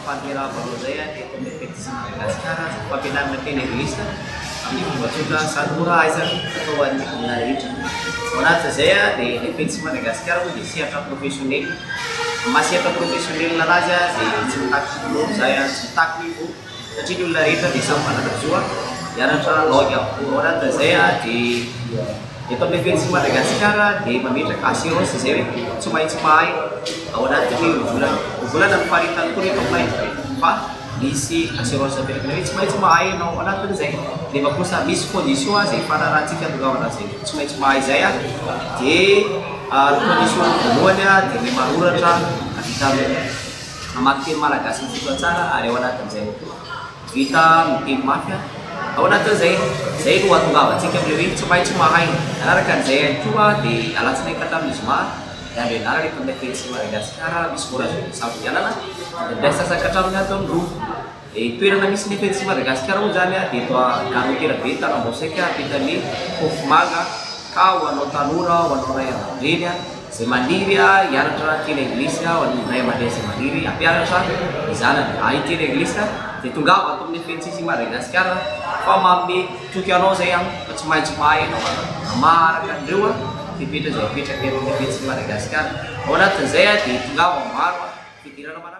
fampiaravanao zay a dia eto Fety sy Madagasikara fampianarana teny anglisa amin'ny fomba tsotra sady mora aizana atao an'ny olona rehetra. Ao anatin'izay a dia ny Fety sy Madagasikara moa dia sehatra professionnel. Masehatra professionnel anazy a dia tsy mitaky diplôme zay a, tsy mitaky niveau satria ny olona rehetra dia samy manana zo a mianatra langue avokoa. Ao anatin'izay a dia eto amin'ny Fety sy Madagasikara dia mametraka assurance zay hoe tsy maintsy mahay ao anatin'ny volana ny faharetany koa rehefa mahay fa misy assurance apetraka hoe tsy maintsy mahay ianao ao anatin'izay. Nefa kosa misy condition a zay fanarahantsika andogavana zay tsy maintsy mahay zay a dia condition voalohany a dia ny manoratra vita mamaky teny malagasy mifototra tsara ary ao anatin'izay vita miteny mafy a ao anatin'izay. Zay no atongavantsika amin'ilay hoe tsy maintsy mahay. Manaraka an'izay ihany koa dia alatsinainy katamin'ny zoma dia andro ianarana eto amin'ny Fety sy Madagasikara misy vorazony sambo-pianana dia sasaka hatraminy ato amin'ny roa. Toerana misy ny Fety sy Madagasikara moa zany a dia eto Garotera be Tanamboseka ampitan'ny Hofomanga ka ho anao tanora ho anao ray aman-dreny a zay maniry a hianatra teny anglisa ho an'ny ray aman-dreny zay maniry hampianatra ny zanany hahay teny anglisa dia tongava ato amin'ny Fety sy Madagasikara fa manome toky anao zay a fa tsy maintsy mahay ianao maraka an'ireo a fipetra zay apetraka eto amin'ny Fety sy Madagasikara. Ao anatin'izay a dia tongava maro a fidirana mana